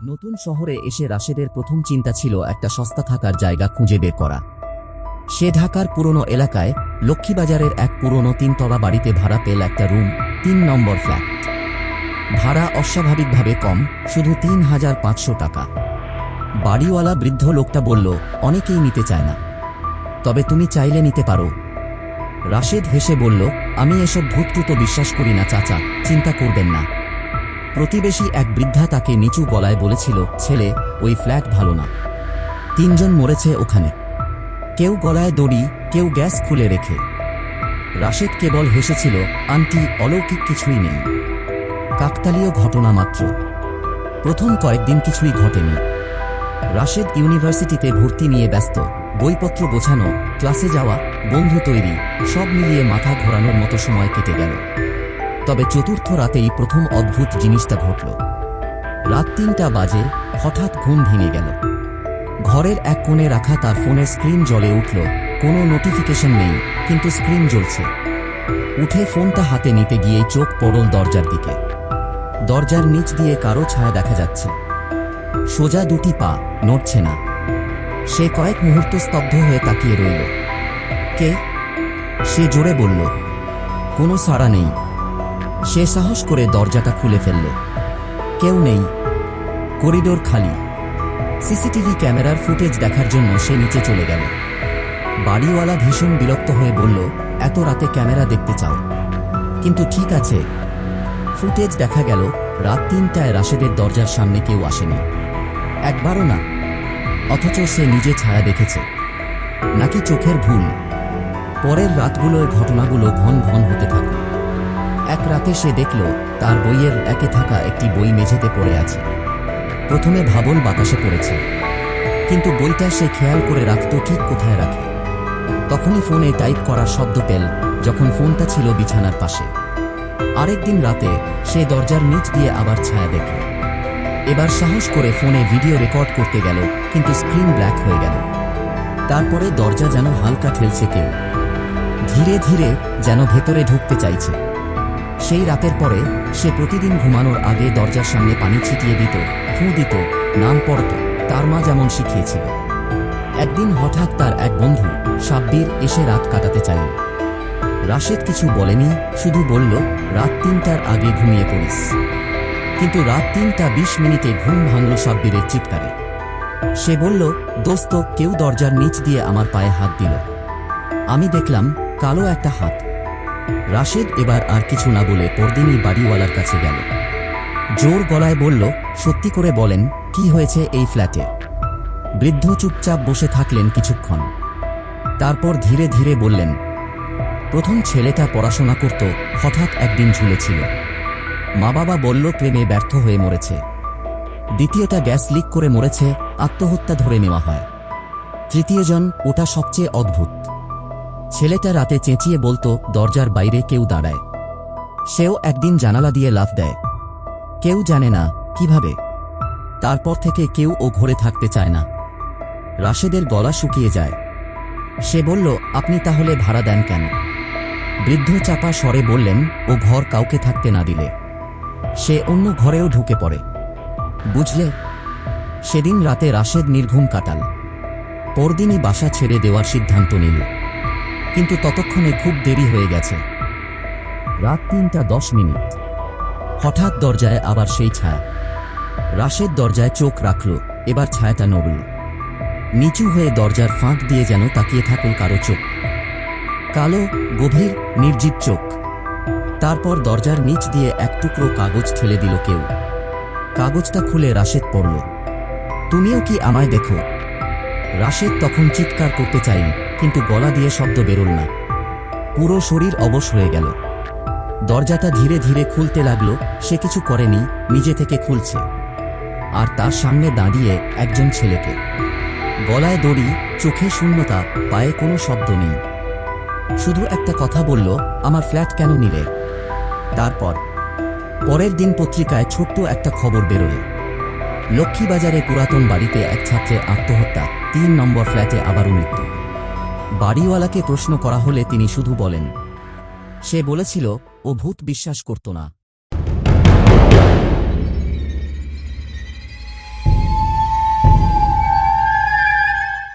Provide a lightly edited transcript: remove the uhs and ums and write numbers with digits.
নতুন শহরে এসে রাশেদের প্রথম চিন্তা ছিল একটা সস্তা থাকার জায়গা খুঁজে বের করা। সে ঢাকার পুরনো এলাকায় লক্ষ্মীবাজারের এক পুরনো 3 তলা বাড়িতে ভাড়া পেল একটা রুম, 3 নম্বর ফ্ল্যাট। ভাড়া অস্বাভাবিকভাবে কম, শুধু ৩,৫০০ টাকা। বাড়িওয়ালা বৃদ্ধ লোকটা বলল, অনেকেই নিতে চায় না, তবে তুমি চাইলে নিতে পারো। রাশেদ হেসে বলল, আমি এসব ভূতটুত বিশ্বাস করি না চাচা, চিন্তা করবেন না। প্রতিবেশী এক বৃদ্ধা তাকে নিচু গলায় বলেছিল, ছেলে, ওই ফ্ল্যাট ভালো না, 3 জন মরেছে ওখানে, কেউ গলায় দড়ি, কেউ গ্যাস খুলে রেখে। রাশেদ কেবল হেসেছিল, আন্টি, অলৌকিক কিছুই নেই, কাকতালীয় ঘটনা মাত্র। প্রথম কয়েকদিন কিছুই ঘটেনি। রাশেদ ইউনিভার্সিটিতে ভর্তি নিয়ে ব্যস্ত, বইপত্র গোছানো, ক্লাসে যাওয়া, বন্ধু তৈরি, সব মিলিয়ে মাথা ঘোরানোর মতো সময় কেটে গেল। তবে চতুর্থ রাতেই প্রথম অদ্ভুত জিনিসটা ঘটল। রাত 3টা বাজে, হঠাৎ ঘুম ভেঙে গেল। ঘরের এক কোণে রাখা তার ফোনের স্ক্রিন জ্বলে উঠল। কোনো নোটিফিকেশন নেই, কিন্তু স্ক্রিন জ্বলছে। উঠে ফোনটা হাতে নিতে গিয়েই চোখ পড়ল দরজার দিকে। দরজার নিচ দিয়ে কারো ছায়া দেখা যাচ্ছে। সোজা 2টি পা, নড়ছে না। সে কয়েক মুহূর্ত স্তব্ধ হয়ে তাকিয়ে রইল। কে? সে জোরে বলল। কোনো সাড়া নেই। সে সাহস করে দরজাটা খুলে ফেলল। কেউ নেই, করিডোর খালি। সিসিটিভি ক্যামেরার ফুটেজ দেখার জন্য সে নিচে চলে গেল। বাড়িওয়ালা ভীষণ বিরক্ত হয়ে বলল, এত রাতে ক্যামেরা দেখতে চাও? কিন্তু ঠিক আছে। ফুটেজ দেখা গেল, রাত 3টায় রাশেদের দরজার সামনে কেউ আসেনি, একবারও না। অথচ সে নিজে ছায়া দেখেছে। নাকি চোখের ভুল? পরের রাতগুলোয় ঘটনাগুলো ঘন ঘন হতে থাকে। এক রাতে সে দেখল, তার বইয়ের একে থাকা একটি বই মেঝেতে পড়ে আছে। প্রথমে ভাবল বাতাসে পড়েছে, কিন্তু বইটা সে খেয়াল করে রাখত ঠিক কোথায় রাখে। তখনই ফোনে টাইপ করার শব্দ পেল, যখন ফোনটা ছিল বিছানার পাশে। আরেকদিন রাতে সে দরজার নিচ দিয়ে আবার ছায়া দেখল। এবার সাহস করে ফোনে ভিডিও রেকর্ড করতে গেল, কিন্তু স্ক্রিন ব্ল্যাক হয়ে গেল। তারপরে দরজা যেন হালকা ঠেলছে কেউ, ধীরে ধীরে, যেন ভেতরে ঢুকতে চাইছে। সেই রাতের পরে সে প্রতিদিন ঘুমানোর আগে দরজার সামনে পানি ছিটিয়ে দিত, ফুঁ দিত, নাম পড়ত, তার মা যেমন শিখিয়েছিল। একদিন হঠাৎ তার এক বন্ধু সাব্বির এসে রাত কাটাতে চাইল। রাশেদ কিছু বলেনি, শুধু বলল, রাত 3টার আগে ঘুমিয়ে পড়িস। কিন্তু রাত 3:20 ঘুম ভাঙল সাব্বিরের চিৎকারে। সে বলল, দোস্ত, কেউ দরজার নিচ দিয়ে আমার পায়ে হাত দিল। আমি দেখলাম কালো একটা হাত। রাশেদ এবার আর কিছু না বলে পরদিনই বাড়িওয়ালার কাছে গেল। জোর গলায় বলল, সত্যি করে বলেন, কি হয়েছে এই ফ্ল্যাটে? বৃদ্ধ চুপচাপ বসে থাকলেন কিছুক্ষণ। তারপর ধীরে ধীরে বললেন, প্রথম ছেলেটা পড়াশোনা করত, হঠাৎ একদিন ঝুলেছিল। মা বাবা বলল প্রেমে ব্যর্থ হয়ে মরেছে। দ্বিতীয়টা গ্যাস লিক করে মরেছে, আত্মহত্যা ধরে নেওয়া হয়। তৃতীয়জন, ওটা সবচেয়ে অদ্ভুত। ছেলেটা রাতে চেঁচিয়ে বলতো, দরজার বাইরে কেউ দাঁড়ায়। সেও একদিন জানালা দিয়ে লাফ দেয়। কেউ জানে না কিভাবে। তারপর থেকে কেউ ও ঘরে থাকতে চায় না। রাশেদের গলা শুকিয়ে যায়। সে বলল, আপনি তাহলে ভাড়া দেন কেন? বৃদ্ধ চাপা স্বরে বললেন, ও ঘর কাউকে থাকতে না দিলে সে অন্য ঘরেও ঢুকে পড়ে, বুঝলে? সেদিন রাতে রাশেদ নির্ঘুম কাটাল। পরদিনই বাসা ছেড়ে দেওয়ার সিদ্ধান্ত নিল। কিন্তু ততক্ষণে খুব দেরি হয়ে গেছে। রাত 3:10। হঠাৎ দরজায় আবার সেই ছায়া। রাশেদ দরজায় চোখ রাখল। এবার ছায়াটা নড়ল। নিচু হয়ে দরজার ফাঁক দিয়ে যেন তাকিয়ে থাকল কারো চোখ। কালো, গভীর, নির্জীব চোখ। তারপর দরজার নিচ দিয়ে এক টুকরো কাগজ ঠেলে দিল কেউ। কাগজটা খুলে রাশেদ পড়ল, তুমিও কি আমায় দেখো? রাশেদ তখন চিৎকার করতে চাইল, কিন্তু গলা দিয়ে শব্দ বেরোল না। পুরো শরীর অবশ হয়ে গেল। দরজাটা ধীরে ধীরে খুলতে লাগল। সে কিছু করেনি, নিজে থেকে খুলছে। আর তার সামনে দাঁড়িয়ে একজন ছেলেকে। গলায় দড়ি, চোখে শূন্যতা, পায়ে কোনো শব্দ নেই। শুধু একটা কথা বলল, আমার ফ্ল্যাট কেন নিলে? তারপর পরের দিন পত্রিকায় ছোট্ট একটা খবর বেরোল, লক্ষ্মীবাজারে পুরাতন বাড়িতে এক ছাত্রের আত্মহত্যা, 3 নম্বর ফ্ল্যাটে আবারও মৃত্যু। বাড়িওয়ালাকে প্রশ্ন করা হলে তিনি শুধু বলেন, সে বলেছিল ও ভূত বিশ্বাস করত না।